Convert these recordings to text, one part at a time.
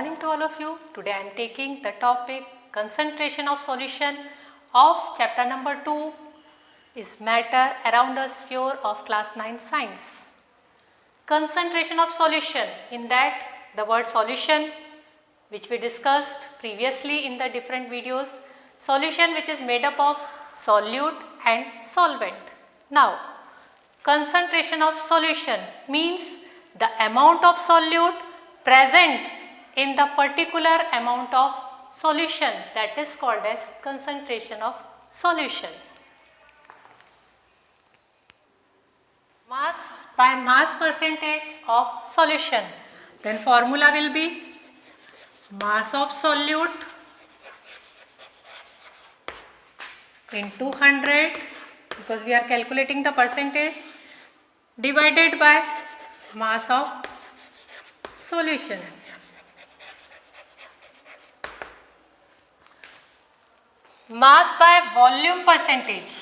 morning to all of you. Today I am taking the topic concentration of solution of chapter number 2 is matter around a sphere of class 9 science. Concentration of solution, in that the word solution which we discussed previously in the different videos, solution which is made up of solute and solvent. Now concentration of solution means the amount of solute present in the particular amount of solution, that is called as concentration of solution. Mass by mass percentage of solution, then formula will be mass of solute into 100, because we are calculating the percentage, divided by mass of solution. Mass by volume percentage.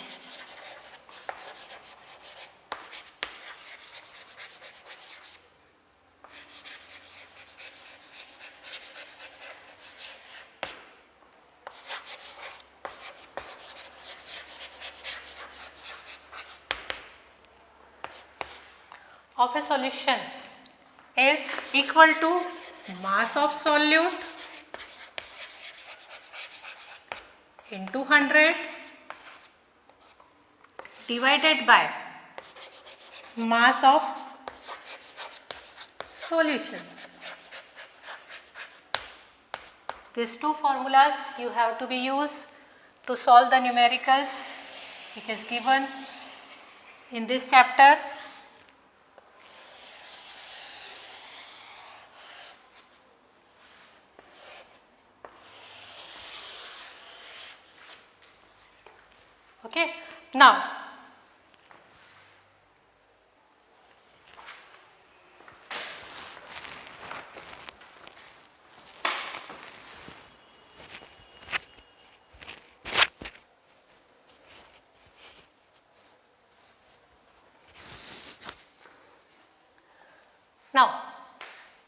Of a solution is equal to mass of solute into 100 divided by mass of solution. These two formulas you have to be used to solve the numericals which is given in this chapter. Okay, now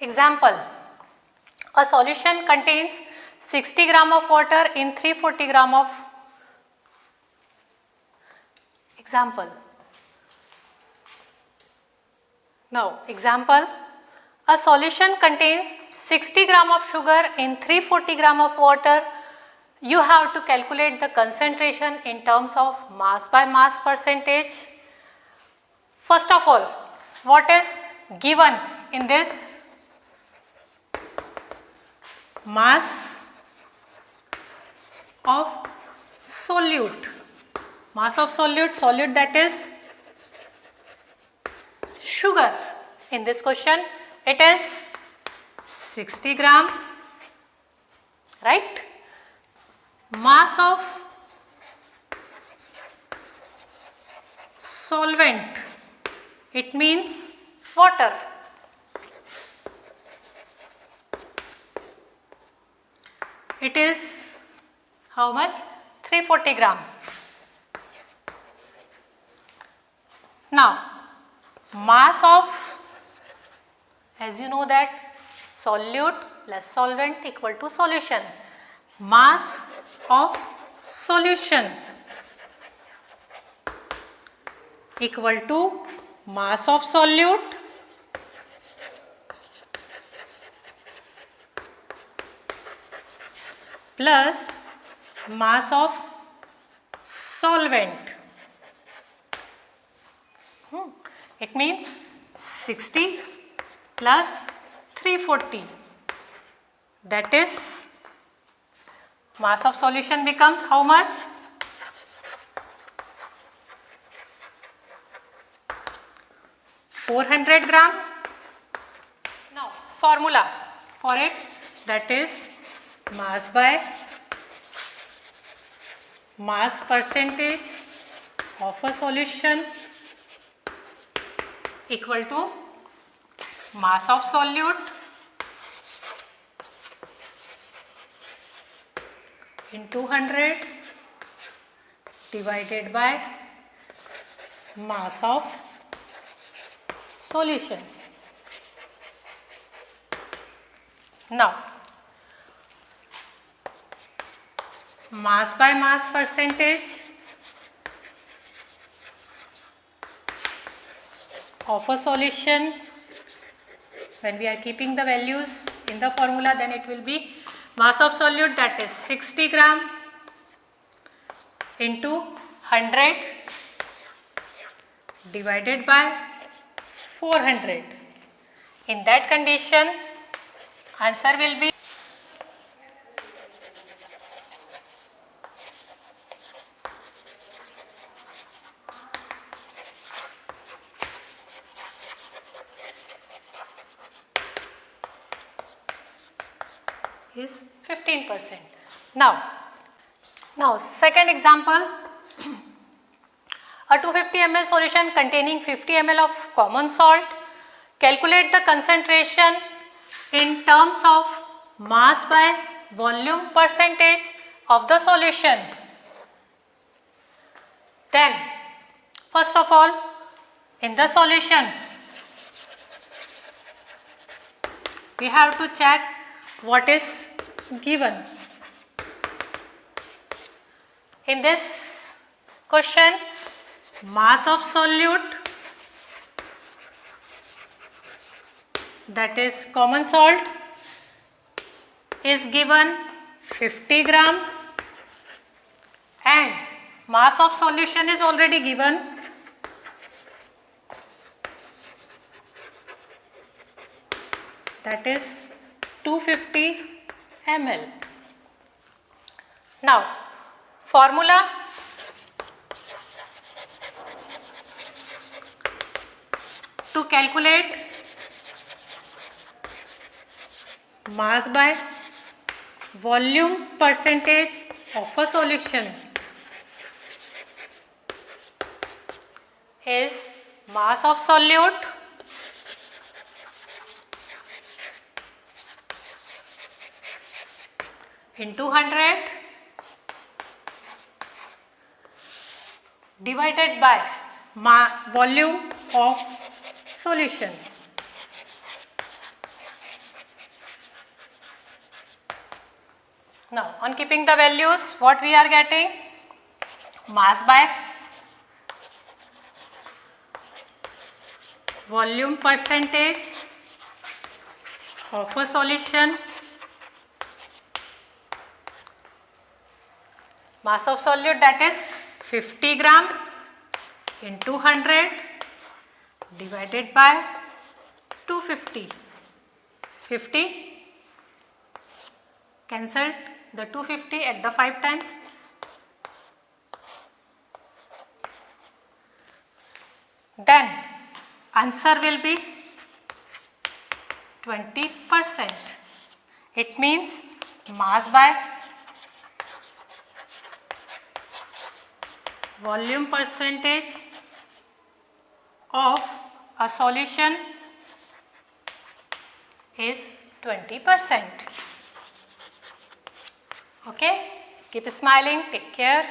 example, a solution contains 60 gram of water in 340 gram of example. Now example, a solution contains 60 gram of sugar in 340 gram of water. You have to calculate the concentration in terms of mass by mass percentage. First of all, what is given in this? Mass of solute. Mass of solute that is sugar. In this question it is 60 gram, right? Mass of solvent, it means water. It is how much? 340 gram. Now mass of, as you know that solute plus solvent equal to solution. Mass of solution equal to mass of solute plus mass of solvent. It means 60 plus 340, that is mass of solution becomes how much? 400 gram. Now formula for it, that is mass by mass percentage of a solution equal to mass of solute into 100 divided by mass of solution. Now mass by mass percentage of a solution. When we are keeping the values in the formula, then it will be mass of solute, that is 60 gram into 100 divided by 400. In that condition, answer will be is 15%. Now second example, a 250 ml solution containing 50 ml of common salt. Calculate the concentration in terms of mass by volume percentage of the solution. Then first of all, in the solution we have to check what is given. In this question, mass of solute, that is common salt, is given 50 gram and mass of solution is already given, that is 250 ml. Now formula, to calculate mass by volume percentage of a solution is mass of solute into 100 divided by volume of solution. Now on keeping the values, what we are getting? Mass by volume percentage of a solution, mass of solute, that is 50 gram into 100 divided by 250. 50 cancelled the 250 at the 5 times. Then answer will be 20%. It means mass by volume percentage of a solution is 20%. Okay, keep smiling, take care.